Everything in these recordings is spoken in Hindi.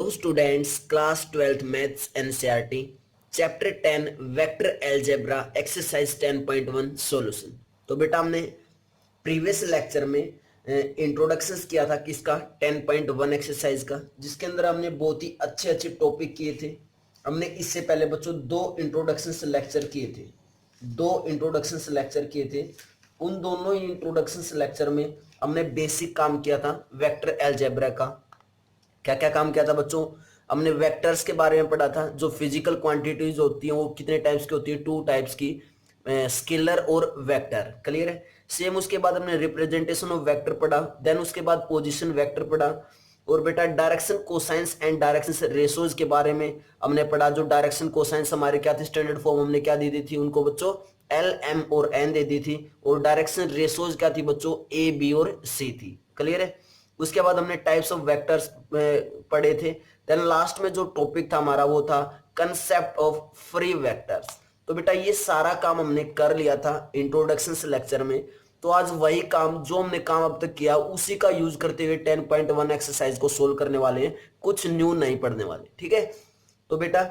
Hello students, class 12th maths NCERT chapter 10 vector algebra exercise 10.1 solution. तो बेटा हमने प्रीवियस लेक्चर में इंट्रोडक्शन किया था किसका 10.1 एक्सरसाइज का, जिसके अंदर हमने बहुत ही अच्छे अच्छे टॉपिक किए थे। हमने इससे पहले बच्चों दो इंट्रोडक्शन लेक्चर किए थे। उन दोनों ही इंट्रोडक्शन लेक्चर में हमने बेसिक काम किया था वेक्टर अलजेब्रा का। क्या क्या काम किया था बच्चों? हमने वेक्टर्स के बारे में पढ़ा था। जो फिजिकल क्वांटिटीज होती हैं वो कितने टाइप्स की होती है? टू टाइप्स की, स्केलर और वेक्टर। क्लियर है? सेम उसके बाद हमने रिप्रेजेंटेशन ऑफ वेक्टर पढ़ा, देन उसके बाद पोजीशन वेक्टर पढ़ा। और बेटा direction cosines and direction ratios के बारे में हमने पढ़ा। जो डायरेक्शन कोसाइंस हमारे क्या थे, स्टैंडर्ड फॉर्म हमने क्या दी थी उनको बच्चों, एल एम और एन दे दी थी। और डायरेक्शन रेशोज क्या थी बच्चों, ए बी और सी थी। क्लियर है? उसके बाद हमने टाइप्स ऑफ वेक्टर्स पढ़े थे। देन लास्ट में जो टॉपिक था हमारा वो था कंसेप्ट ऑफ फ्री वेक्टर्स। तो बेटा ये सारा काम हमने कर लिया था इंट्रोडक्शन लेक्चर में। तो आज वही काम जो हमने काम अब तक किया उसी का यूज करते हुए 10.1 एक्सरसाइज को सोल्व करने वाले हैं, कुछ न्यू नहीं पढ़ने वाले। ठीक है? तो बेटा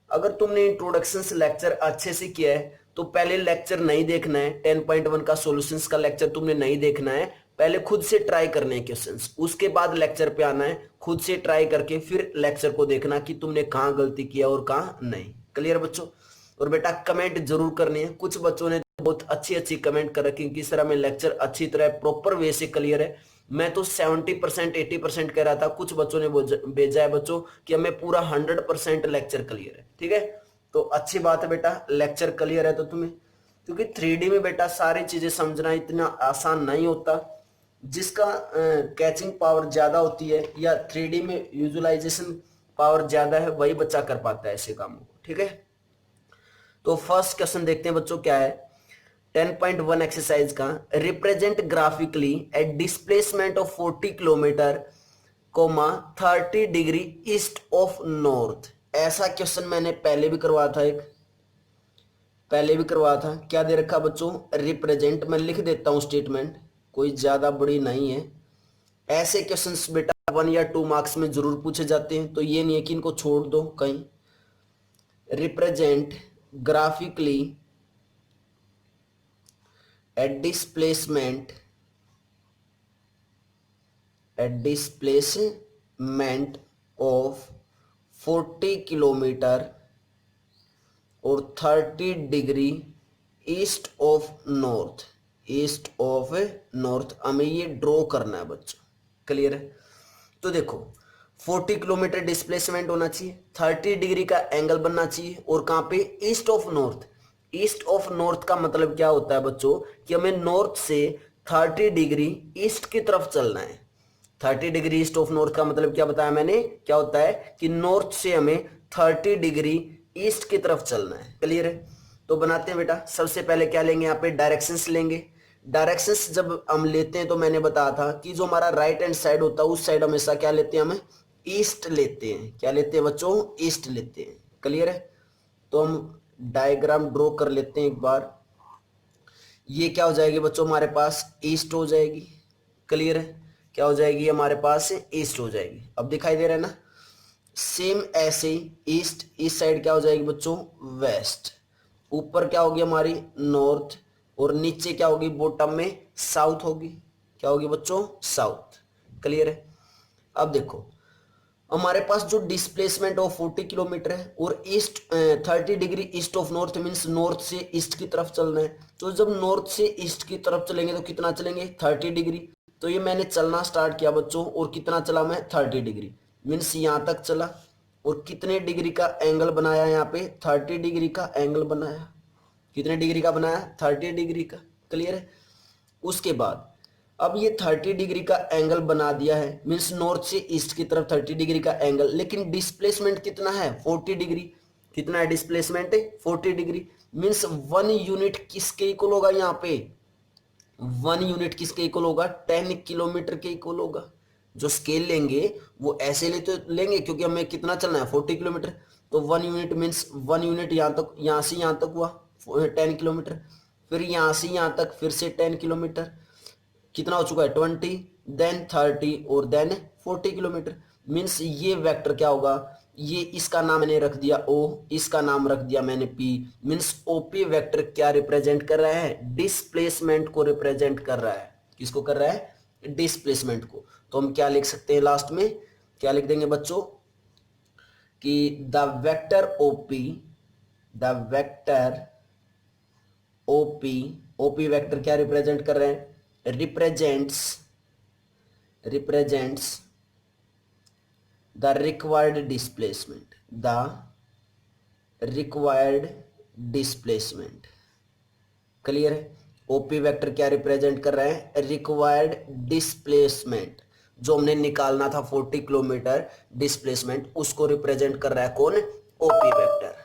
अगर तुमने इंट्रोडक्शन लेक्चर अच्छे से किया है तो पहले लेक्चर नहीं देखना है, 10.1 का सॉल्यूशंस का लेक्चर तुमने नहीं देखना है। पहले खुद से ट्राई करने हैं क्वेश्चंस, उसके बाद लेक्चर पे आना है, खुद से ट्राई करके फिर लेक्चर को देखना कि तुमने कहाँ गलती किया और कहाँ नहीं। क्लियर बच्चों? और बेटा कमेंट जरूर करनी है। कुछ बच्चों ने बहुत अच्छी अच्छी कमेंट कर रखी कि सर हमें लेक्चर अच्छी तरह प्रॉपर वे से क्लियर है। मैं तो 70% 80% कह रहा था, कुछ बच्चों ने भेजा है बच्चों कि हमें पूरा 100% लेक्चर क्लियर है। ठीक है? तो अच्छी बात है बेटा, लेक्चर क्लियर है तो तुम्हें, क्योंकि 3D में बेटा सारी चीजें समझना इतना आसान नहीं होता। जिसका कैचिंग पावर ज्यादा होती है या 3D में विजुअलाइजेशन पावर ज्यादा है वही बच्चा कर पाता है ऐसे कामों को। ठीक है? तो फर्स्ट क्वेश्चन देखते हैं बच्चों क्या है 10.1 एक्सरसाइज का। Represent graphically a displacement of 40 kilometre comma 30 degree east of north. ऐसा क्वेश्चन मैंने पहले भी करवाया था। क्या दे रखा बच्चों? रिप्रेजेंट। मैं लिख देता हूं स्टेटमेंट, कोई ज्यादा बड़ी नहीं है। ऐसे क्वेश्चंस बेटा 1 या 2 मार्क्स में जरूर पूछे जाते हैं, तो ये नहीं है कि इनको छोड़ दो कहीं। Represent graphically a displacement of 40 kilometre और 30 डिग्री ईस्ट ऑफ नॉर्थ। हमें ये ड्रॉ करना है बच्चों। क्लियर है? तो देखो 40 किलोमीटर डिस्प्लेसमेंट होना चाहिए, 30 डिग्री का एंगल बनना चाहिए, और कहां पे? East of north. East of north का मतलब क्या होता है बच्चों कि हमें नॉर्थ से 30 डिग्री ईस्ट की तरफ चलना है। 30 डिग्री ईस्ट ऑफ नॉर्थ का मतलब क्या बताया मैंने, क्या होता है कि नॉर्थ से हमें 30 डिग्री ईस्ट की तरफ चलना है। क्लियर है? तो बनाते हैं बेटा। सबसे पहले क्या लेंगे? यहाँ पे डायरेक्शंस लेंगे। डायरेक्शंस जब हम लेते हैं तो मैंने बताया था कि जो हमारा राइट हैंड साइड होता है उस साइड हमेशा क्या लेते हैं, हमें ईस्ट लेते हैं। क्या लेते हैं बच्चों? ईस्ट लेते हैं। क्लियर है? तो हम डायग्राम ड्रॉ कर लेते हैं एक बार। ये क्या हो जाएगी बच्चों? हमारे पास ईस्ट हो जाएगी। क्लियर है? क्या हो जाएगी? हमारे पास ईस्ट हो जाएगी। अब दिखाई दे रहा है ना? सेम ऐसे ही ईस्ट, इस साइड क्या हो जाएगी बच्चों? वेस्ट। ऊपर क्या होगी हमारी? नॉर्थ। और नीचे क्या होगी? बॉटम में साउथ होगी। क्या होगी बच्चों? साउथ। क्लियर है? अब देखो हमारे पास जो डिस्प्लेसमेंट ऑफ 40 किलोमीटर है और east 30 degree east of north means north से ईस्ट की तरफ चलना है। तो जब नॉर्थ से ईस्ट की तरफ चलेंगे तो कितना चलेंगे? 30 डिग्री। तो ये मैंने चलना स्टार्ट किया बच्चों, और कितना चला मैं? 30 डिग्री मीन्स यहां तक चला। और कितने डिग्री का एंगल बनाया यहाँ पे? 30 डिग्री का एंगल बनाया। कितने डिग्री का बनाया? 30 डिग्री का। क्लियर है? उसके बाद अब ये 30 डिग्री का एंगल बना दिया है, मीन्स नॉर्थ से ईस्ट की तरफ 30 डिग्री का एंगल, लेकिन डिस्प्लेसमेंट कितना है? 40 डिग्री। कितना है डिस्प्लेसमेंट? 40 डिग्री। मीन्स 1 यूनिट किसके इक्वल होगा यहाँ पे? 1 यूनिट किसके इक्वल होगा? 10 किलोमीटर के इक्वल होगा। जो स्केल लेंगे वो ऐसे ले तो लेंगे क्योंकि हमें कितना चलना है? 40 किलोमीटर। तो 1 यूनिट मीन्स 1 यूनिट यहाँ तक, यहाँ से यहाँ तक हुआ 10 किलोमीटर। फिर यहाँ से यहाँ तक फिर से 10 किलोमीटर। कितना हो चुका है? 20, देन 30 और देन 40 किलोमीटर। मीन्स ये वेक्टर क्या होगा, ये इसका नाम मैंने रख दिया ओ, इसका नाम रख दिया मैंने पी। मीन्स ओपी वेक्टर क्या रिप्रेजेंट कर रहा है, डिस्प्लेसमेंट को रिप्रेजेंट कर रहा है। किसको कर रहा है, डिस्प्लेसमेंट को। तो हम क्या लिख सकते हैं लास्ट में, क्या लिख देंगे बच्चों कि the vector OP, the vector OP, OP vector क्या रिप्रेजेंट कर रहे हैं, represents the required displacement, the required displacement. Clear है, ओपी वेक्टर क्या रिप्रेजेंट कर रहा है, रिक्वायर्ड डिस्प्लेसमेंट। जो हमने निकालना था 40 किलोमीटर डिस्प्लेसमेंट, उसको रिप्रेजेंट कर रहा है कौन, ओपी वेक्टर।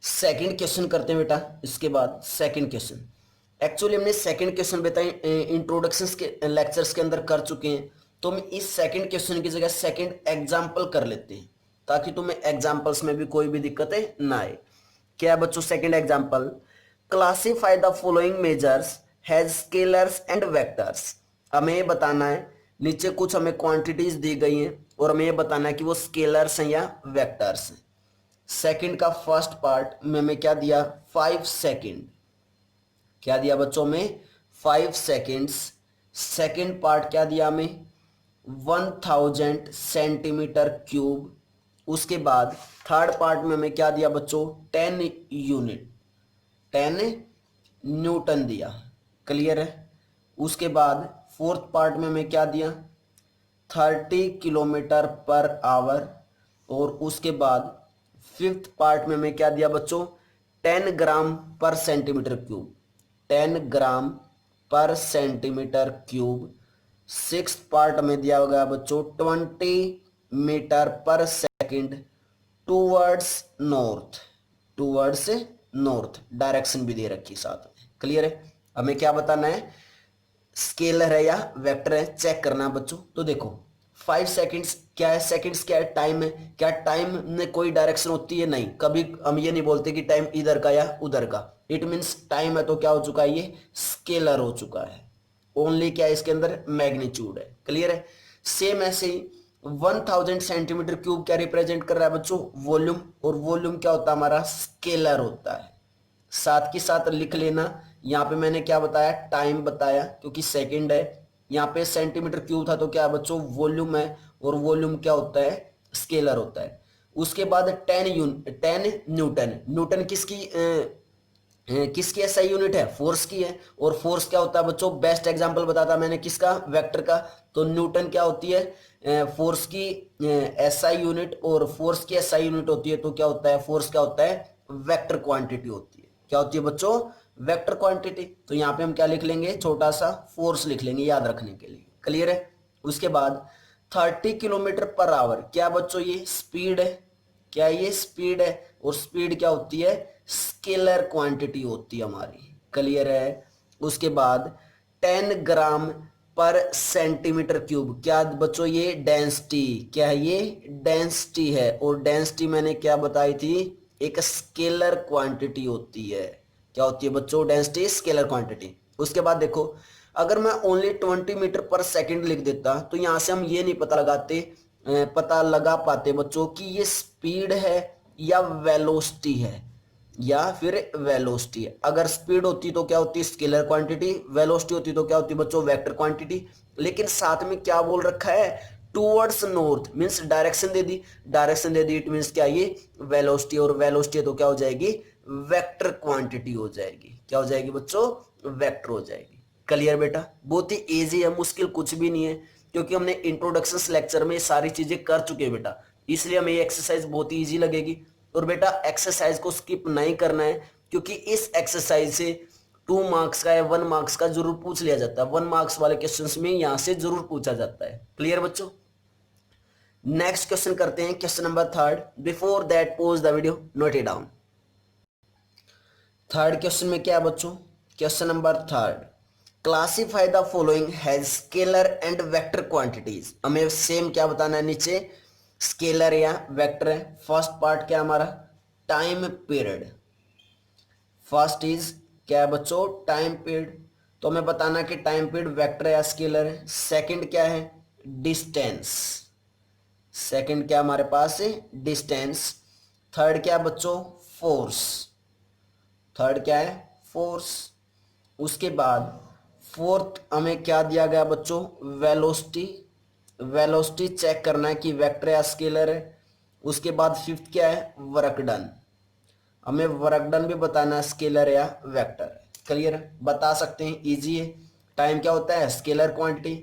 सेकंड क्वेश्चन करते हैं बेटा। इसके बाद सेकंड क्वेश्चन, एक्चुअली हमने सेकंड क्वेश्चन बेटा इंट्रोडक्शन के लेक्चर्स के अंदर कर चुके हैं, तो हम इस सेकंड क्वेश्चन की जगह सेकंड एग्जांपल कर लेते हैं, ताकि तुम्हें एग्जांपल्स में भी कोई भी दिक्कतें ना आए। क्या है बच्चों second example, classify the following measures has scalars and vectors. हमें ये बताना है, नीचे कुछ हमें क्वांटिटीज दी गई हैं और हमें ये बताना है कि वो स्केलर्स हैं या वेक्टर्स हैं। सेकंड का फर्स्ट पार्ट में हमें क्या दिया, 5 सेकंड, क्या दिया बच्चों में, 5 सेकंड्स। सेकंड पार्ट क्या दिया हमें, 1000 सेंटीमीटर क्यूब। उसके बाद थर्ड पार्ट में हमें क्या दिया बच्चों, 10 यूनिट, 10 न्यूटन दिया। क्लियर है। उसके बाद फोर्थ पार्ट में हमें क्या दिया, 30 किलोमीटर पर आवर। और उसके बाद फिफ्थ पार्ट में हमें क्या दिया बच्चों, 10 ग्राम पर सेंटीमीटर क्यूब, 10 ग्राम पर सेंटीमीटर क्यूब। सिक्स्थ पार्ट में दिया होगा बच्चों 20 मीटर पर second towards north, towards north direction भी दे रखी साथ में। क्लियर है। हमें क्या बताना है, स्केलर है या वेक्टर है, चेक करना है बच्चों। तो देखो 5 सेकंड्स क्या है, सेकंड्स क्या है, टाइम है। क्या टाइम में कोई डायरेक्शन होती है, नहीं। कभी हम ये नहीं बोलते कि टाइम इधर का या उधर का। इट मीन्स टाइम है तो क्या हो चुका है, ये स्केलर हो चुका है। ओनली क्या है इसके अंदर, मैग्नीट्यूड है। क्लियर है। सेम ऐसे ही 1000 सेंटीमीटर क्यूब क्या रिप्रेजेंट कर रहा है बच्चों, वॉल्यूम। और वॉल्यूम क्या होता है हमारा, स्केलर होता है। साथ के साथ लिख लेना, यहाँ पे मैंने क्या बताया, टाइम बताया क्योंकि सेकंड है। यहाँ पे सेंटीमीटर क्यूब था तो क्या बच्चों, वॉल्यूम है। और वॉल्यूम क्या होता है, स्केलर होता है। उसके बाद 10 न्यूटन। न्यूटन किसकी एसआई यूनिट है, फोर्स की है। और फोर्स क्या होता है बच्चों, बेस्ट एग्जांपल बताता मैंने किसका, वेक्टर का। तो न्यूटन क्या होती है, फोर्स की एसआई यूनिट। और फोर्स की एसआई यूनिट होती है तो क्या होता है, फोर्स क्या होता है, वेक्टर क्वांटिटी होती है। क्या होती है बच्चों, वेक्टर क्वांटिटी। तो यहाँ पे हम क्या लिख लेंगे, छोटा सा फोर्स लिख लेंगे याद रखने के लिए। क्लियर है। उसके बाद 30 किलोमीटर पर आवर, क्या बच्चों ये स्पीड है, क्या ये स्पीड है। और स्पीड क्या होती है, स्केलर क्वांटिटी होती है हमारी। क्लियर है। उसके बाद 10 ग्राम पर सेंटीमीटर क्यूब, क्या बच्चों ये डेंसिटी, क्या है ये डेंसिटी है। और डेंसिटी मैंने क्या बताई थी, एक स्केलर क्वांटिटी होती है। क्या होती है बच्चों, डेंसिटी स्केलर क्वांटिटी। उसके बाद देखो, अगर मैं ओनली 20 मीटर पर सेकंड लिख देता तो यहां से हम ये नहीं पता लगा पाते बच्चों कि ये स्पीड है या वेलोसिटी है, या फिर वेलोसिटी है। अगर स्पीड होती तो क्या होती, स्केलर क्वांटिटी। वेलोसिटी होती तो क्या होती बच्चों, वेक्टर क्वांटिटी। लेकिन साथ में क्या बोल रखा है, towards north, means direction they the. Direction they the, it means क्या, ये वेलोसिटी। और वेलोसिटी तो क्या हो जाएगी, वेक्टर क्वांटिटी हो जाएगी। क्या हो जाएगी बच्चों, वेक्टर हो जाएगी। क्लियर बेटा, बहुत ही इजी है, मुश्किल कुछ भी नहीं है, क्योंकि हमने इंट्रोडक्शन लेक्चर में ये सारी चीजें कर चुके हैं बेटा, इसलिए हमें ये एक्सरसाइज बहुत ही इजी लगेगी। और बेटा एक्सरसाइज को स्किप नहीं करना है, क्योंकि इस एक्सरसाइज से 2 मार्क्स का या 1 मार्क्स का जरूर पूछ लिया जाता है, 1 मार्क्स वाले क्वेश्चंस में यहां से जरूर पूछा जाता है। क्लियर बच्चों? नेक्स्ट क्वेश्चन करते हैं, question number 3। Before that pause the video, note it down. Third question में क्या है बच्चों? Question number 3, classify the following has scalar and vector quantities. हमें सेम क्या बताना है, नीचे स्केलर या वेक्टर है। फर्स्ट पार्ट क्या हमारा, टाइम पीरियड। फर्स्ट इज क्या है बच्चों, टाइम पीरियड, तो हमें बताना कि टाइम पीरियड वेक्टर या स्केलर है। सेकंड क्या है, डिस्टेंस। सेकंड क्या हमारे पास है, डिस्टेंस। थर्ड क्या बच्चों, फोर्स। थर्ड क्या है, फोर्स। उसके बाद फोर्थ हमें क्या दिया गया बच्चों, वेलोसिटी। वेलोसिटी चेक करना है कि वेक्टर या स्केलर है। उसके बाद फिफ्थ क्या है, वर्क डन। हमें वर्क डन भी बताना है, स्केलर या वेक्टर। क्लियर है, बता सकते हैं, इजी है। टाइम क्या होता है, स्केलर क्वांटिटी,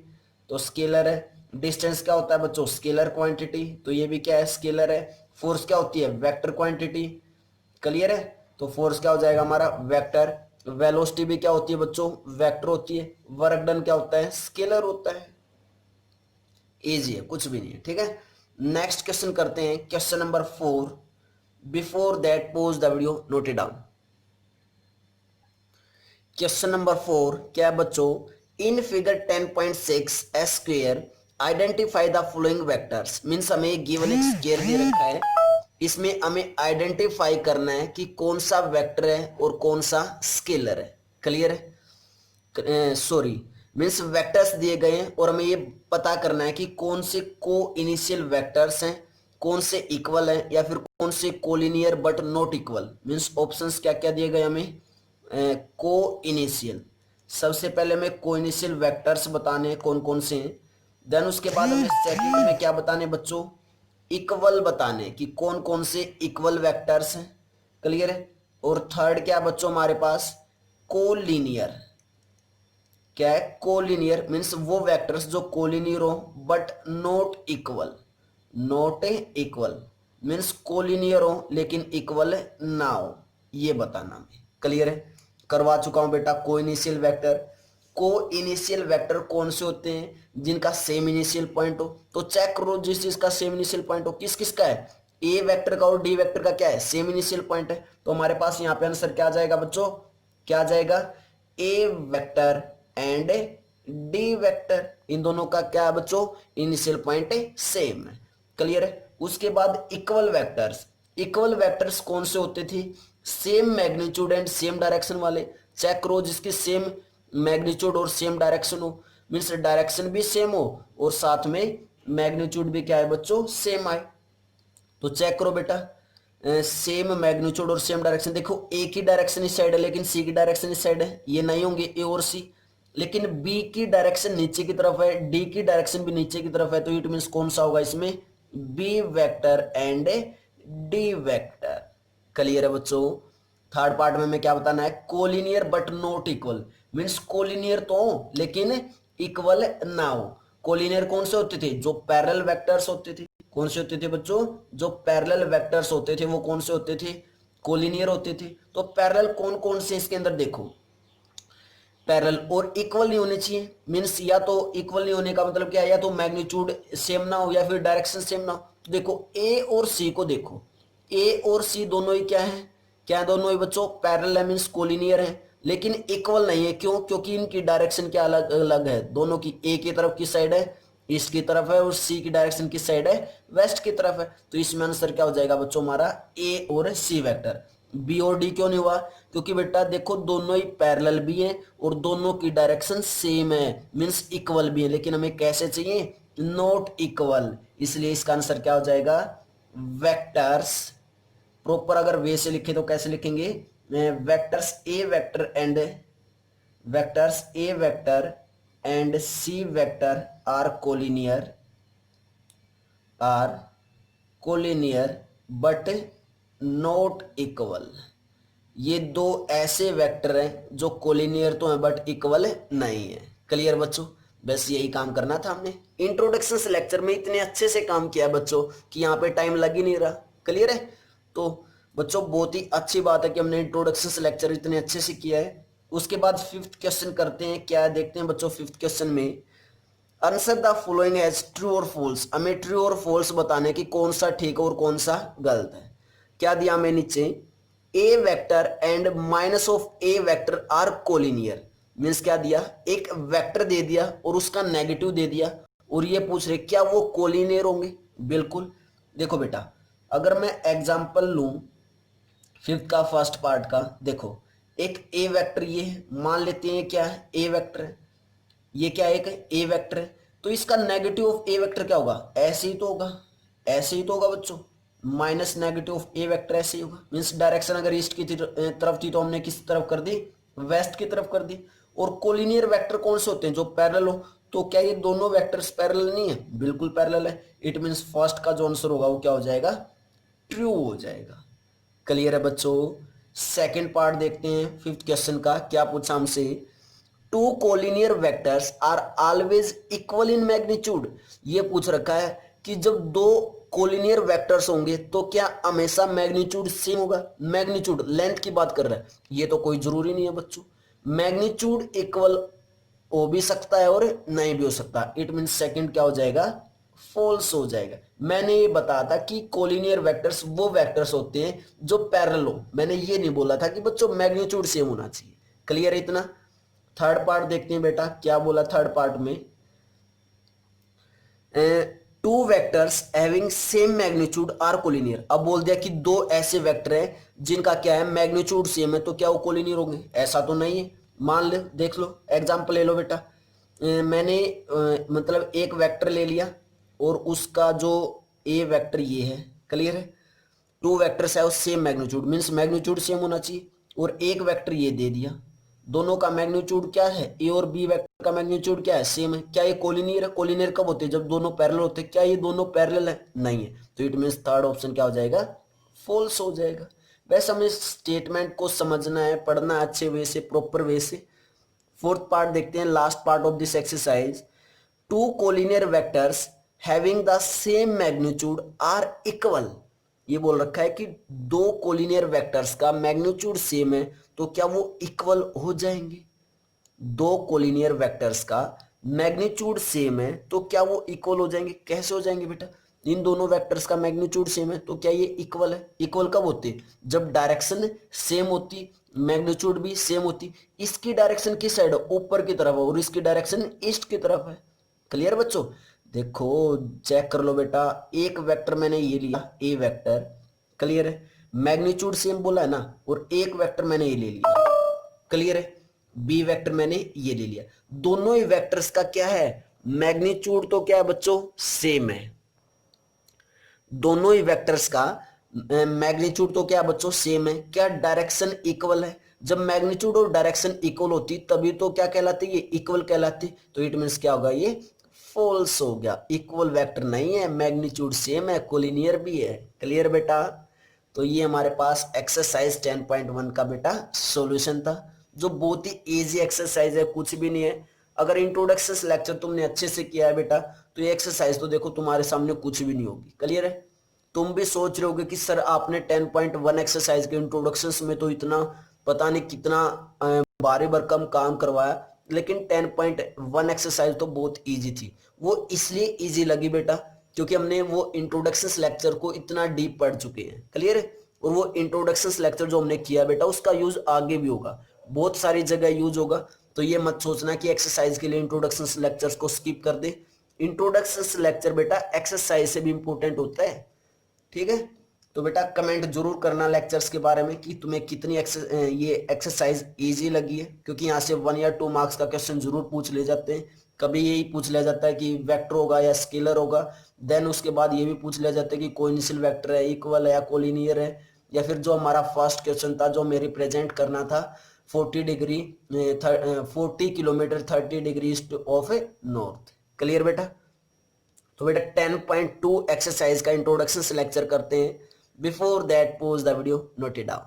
तो स्केलर है। डिस्टेंस क्या होता है बच्चों, स्केलर क्वांटिटी, तो ये भी क्या है, स्केलर है। फोर्स क्या होती है, वेक्टर क्वांटिटी। क्लियर है, तो फोर्स क्या हो जाएगा हमारा, वेक्टर। वेलोसिटी भी क्या होती है बच्चों, वेक्टर होती है। वर्क डन क्या होता है, स्केलर होता है। इजी है, कुछ भी नहीं है, ठीक है। नेक्स्ट क्वेश्चन करते हैं, question number 4। Before that pose the video, note it down. Question number 4 क्या है बच्चों, in figure 10.6 S square identify the following vectors. Means हमें गिवन एक स्क्वायर दे रखा है, इसमें हमें आइडेंटिफाई करना है कि कौन सा वेक्टर है और कौन सा स्केलर है। क्लियर है, सॉरी, मींस वेक्टर्स दिए गए हैं और हमें ये पता करना है कि कौन से को इनिशियल वेक्टर्स हैं, कौन से इक्वल हैं या फिर कौन से collinear but not equal. Means options क्या क्या दिए गए हमें, को इनिशियल। सबसे पहले हमें को इनिशियल वेक्टर्स बताने हैं कौन कौन से हैं। देन उसके बाद हमें सेकंड में क्या बताने बच्चों, इक्वल बताने कि कौन कौन से इक्वल वेक्टर्स हैं। क्लियर है, और थर्ड क्या बच्चों हमारे पास, कोलिनियर। क्या है, कोलिनियर, मीन्स वो वेक्टर्स जो कोलिनियर हो but not equal. Not equal means collinear हो लेकिन इक्वल ना हो, ये बताना हमें। क्लियर है, करवा चुका हूं बेटा। को इनिशियल वेक्टर, को इनिशियल वेक्टर कौन से होते हैं, जिनका सेम इनिशियल पॉइंट हो। तो चेक करो, जिस चीज का सेम इनिशियल पॉइंट हो, किस किस का है, ए वेक्टर का और डी वेक्टर का क्या है, सेम इनिशियल पॉइंट है। तो हमारे पास यहाँ पे आंसर क्या आ जाएगा बच्चों, क्या आ जाएगा, ए वेक्टर एंड डी वेक्टर, इन दोनों का क्या है बच्चों, इनिशियल पॉइंट सेम है। क्लियर है, उसके बाद इक्वल वेक्टर्स। इक्वल वेक्टर्स कौन से होते थे, same magnitude and same direction वाले। चेक करो, जिसके सेम मैग्नीट्यूड और सेम डायरेक्शन हो, मीन्स डायरेक्शन भी सेम हो और साथ में मैग्नीट्यूड भी क्या है बच्चों, सेम आए। तो चेक करो बेटा, सेम मैग्नीट्यूड और सेम डायरेक्शन। देखो एक ही डायरेक्शन इस साइड है लेकिन सी की डायरेक्शन इस साइड है, ये नहीं होंगे ए और सी। लेकिन बी की डायरेक्शन नीचे की तरफ है, डी की डायरेक्शन भी नीचे की तरफ है, तो इट मीन्स कौन सा होगा इसमें, B vector and D vector. Clear है बच्चों। थर्ड पार्ट में हमें क्या बताना है, collinear but not equal, means collinear तो हो लेकिन इक्वल ना हो। कोलिनियर कौन से होते थे, जो पैरेलल वेक्टर्स होते थे। कौन से होते थे बच्चों, जो पैरेलल वेक्टर्स होते थे वो कौन से होते थे, कोलिनियर होते थे। तो पैरेलल कौन कौन से इसके अंदर देखो, पैरेलल और इक्वल नहीं होने चाहिए। मींस या तो इक्वल नहीं होने का मतलब क्या है, या तो मैग्नीट्यूड सेम ना हो या फिर डायरेक्शन सेम ना हो। तो देखो ए और सी को देखो, ए और सी दोनों ही क्या है, क्या दोनों ही बच्चों पैरेलल है, मींस कोलिनियर है, लेकिन इक्वल नहीं है। क्यों, क्योंकि इनकी डायरेक्शन क्या अलग अलग है। दोनों की ए की तरफ की साइड है, ईस्ट की तरफ है, और सी की डायरेक्शन की साइड है, वेस्ट की तरफ है। तो इसमें आंसर क्या हो जाएगा बच्चों हमारा, ए और सी वेक्टर। बी और डी क्यों नहीं हुआ, क्योंकि बेटा देखो दोनों ही पैरेलल भी हैं और दोनों की डायरेक्शन सेम है, मींस इक्वल भी है, लेकिन हमें कैसे चाहिए, नॉट इक्वल। इसलिए इसका आंसर क्या हो जाएगा, वेक्टर्स। प्रॉपर अगर वे से लिखे तो कैसे लिखेंगे, vectors A vector and C vector are collinear but not equal. ये दो ऐसे वेक्टर हैं जो कोलिनियर तो हैं बट इक्वल नहीं है। क्लियर बच्चों, बस यही काम करना था हमने। इंट्रोडक्शन से लेक्चर में इतने अच्छे से काम किया है बच्चों कि यहाँ पे टाइम लग ही नहीं रहा। क्लियर है, तो बच्चों बहुत ही अच्छी बात है कि हमने इंट्रोडक्शन से लेक्चर इतने अच्छे से किया है। उसके बाद फिफ्थ क्वेश्चन करते हैं, क्या देखते हैं बच्चों फिफ्थ क्वेश्चन में, answer the following as true और फॉल्स। हमें ट्रू और फॉल्स बताने की कौन सा ठीक है और कौन सा गलत है। क्या दिया हमें नीचे, A vector and minus of A vector are collinear. Means क्या दिया, एक वेक्टर दे दिया और उसका नेगेटिव दे दिया और ये पूछ रहे क्या वो कोलिनियर होंगे। बिल्कुल। देखो बेटा, अगर मैं एग्जांपल लूं फिफ्थ का फर्स्ट पार्ट का, देखो एक ए वेक्टर ये है, मान लेते हैं क्या है, ए वेक्टर है, ये क्या है, एक ए वेक्टर है, तो इसका नेगेटिव ऑफ ए वेक्टर क्या होगा, ऐसे ही तो होगा, ऐसे ही तो होगा बच्चों, minus negative of A vector ऐसे ही होगा। मीन्स डायरेक्शन अगर ईस्ट की तरफ थी तो हमने किस तरफ कर दी, वेस्ट की तरफ कर दी। और कोलिनियर वेक्टर कौन से होते हैं, जो पैरेलल हो। तो क्या ये दोनों वेक्टर्स पैरेलल नहीं है, बिल्कुल पैरेलल है। इट मीन्स फर्स्ट का जो आंसर होगा वो क्या हो जाएगा, ट्रू हो जाएगा। क्लियर है बच्चों। सेकंड पार्ट देखते हैं फिफ्थ क्वेश्चन का, क्या पूछा हमसे, two collinear vectors are always equal in magnitude. ये पूछ रखा है कि जब दो कोलिनियर वेक्टर्स होंगे तो क्या हमेशा मैग्नीट्यूड सेम होगा। मैग्नीट्यूड लेंथ की बात कर रहा है, ये तो कोई जरूरी नहीं है बच्चों। मैग्नीट्यूड इक्वल हो भी सकता है और नहीं भी हो सकता। इट मीन सेकंड क्या हो जाएगा, फॉल्स हो जाएगा। मैंने ये बताया था कि कोलिनियर वेक्टर्स वो वेक्टर्स होते हैं जो पैरेलल हो, मैंने ये नहीं बोला था कि बच्चों मैग्नीट्यूड सेम होना चाहिए। क्लियर है इतना। थर्ड पार्ट देखते हैं बेटा, क्या बोला थर्ड पार्ट में, two vectors having same magnitude are collinear. अब बोल दिया कि दो ऐसे वेक्टर हैं जिनका क्या है, मैग्नीट्यूड सेम है, तो क्या वो कोलिनियर होंगे, ऐसा तो नहीं है। मान लो, देख लो एग्जांपल ले लो बेटा। मैंने मतलब एक वेक्टर ले लिया और उसका जो ए वेक्टर ये है, क्लियर है, टू वेक्टर्स है same magnitude, means magnitude same होना चाहिए। और एक वेक्टर ये दे दिया, दोनों का मैग्नीट्यूड क्या है, ए और बी वेक्टर का मैग्नीट्यूड क्या है, सेम है। क्या ये कोलिनियर है, कोलिनियर कब होते हैं, जब दोनों पैरेलल होते हैं। क्या ये दोनों पैरेलल है, नहीं है, तो इट मीन्स थर्ड ऑप्शन क्या हो जाएगा, फॉल्स हो जाएगा। वैसे हमें स्टेटमेंट को समझना है, पढ़ना है अच्छे वे से, प्रॉपर वे से। फोर्थ पार्ट देखते हैं, last part of this exercise, two collinear vectors having the same magnitude are equal. ये बोल रखा है कि दो कोलिनियर वेक्टर्स का मैग्नीट्यूड सेम है तो क्या वो इक्वल हो जाएंगे। दो कोलिनियर वेक्टर्स का मैग्नीट्यूड सेम है तो क्या वो इक्वल हो जाएंगे। कैसे हो जाएंगे बेटा, इन दोनों वेक्टर्स का मैग्नीट्यूड सेम है तो क्या ये इक्वल है। इक्वल कब होते हैं, जब डायरेक्शन सेम होती, मैग्नीट्यूड भी सेम होती। इसकी डायरेक्शन किस साइड है, ऊपर की तरफ है, और इसकी डायरेक्शन ईस्ट की तरफ है। क्लियर बच्चों। देखो चेक कर लो बेटा, एक वेक्टर मैंने ये लिया ए वेक्टर, क्लियर है, मैग्नीट्यूड सेम बोला है ना, और एक वेक्टर मैंने ये ले लिया, क्लियर है, बी वेक्टर मैंने ये ले लिया। दोनों ही वेक्टर्स का क्या है, मैग्नीट्यूड तो क्या है बच्चों, सेम है। दोनों ही वेक्टर्स का मैग्नीट्यूड तो क्या बच्चों, सेम है। क्या डायरेक्शन इक्वल है, जब मैग्नीट्यूड और डायरेक्शन इक्वल होती तभी तो क्या कहलाती है, ये इक्वल कहलाती। तो इट मींस क्या होगा, ये फॉल्स हो गया, इक्वल वेक्टर नहीं है, मैग्नीट्यूड सेम है, कोलिनियर भी है। क्लियर बेटा। तो ये हमारे पास एक्सरसाइज 10.1 का बेटा सॉल्यूशन था, जो बहुत ही इजी एक्सरसाइज है, कुछ भी नहीं है। अगर इंट्रोडक्शन लेक्चर तुमने अच्छे से किया है बेटा तो ये एक्सरसाइज तो देखो तुम्हारे सामने कुछ भी नहीं होगी। क्लियर है। तुम भी सोच रहे होगे कि सर आपने 10.1 एक्सरसाइज के इंट्रोडक्शन में तो इतना पता नहीं कितना बारी भरकम काम करवाया, लेकिन 10.1 एक्सरसाइज तो बहुत इजी थी। वो इसलिए इजी लगी बेटा क्योंकि हमने वो इंट्रोडक्शन लेक्चर को इतना डीप पढ़ चुके हैं। क्लियर है। और वो इंट्रोडक्शन लेक्चर जो हमने किया बेटा उसका यूज आगे भी होगा, बहुत सारी जगह यूज होगा। तो ये मत सोचना कि एक्सरसाइज के लिए इंट्रोडक्शन लेक्चर्स को स्किप कर दे। इंट्रोडक्शन लेक्चर बेटा एक्सरसाइज से भी इंपॉर्टेंट होता है। ठीक है। तो बेटा कमेंट जरूर करना लेक्चर्स के बारे में कि तुम्हें कितनी ये एक्सरसाइज इजी लगी है, क्योंकि यहाँ से 1 या 2 मार्क्स का क्वेश्चन जरूर पूछ ले जाते हैं। कभी यही पूछ लिया जाता है कि वेक्टर होगा या स्केलर होगा, देन उसके बाद ये भी पूछ लिया जाता है कि कोइनिशियल वेक्टर है, इक्वल है या कोलिनियर है, या फिर जो हमारा फर्स्ट क्वेश्चन था जो हमें रिप्रेजेंट करना था 40 kilometre 30 degree east of north. Clear बेटा। तो बेटा 10.2 एक्सरसाइज का इंट्रोडक्शन लेक्चर करते हैं। Before that pause the video, note it down.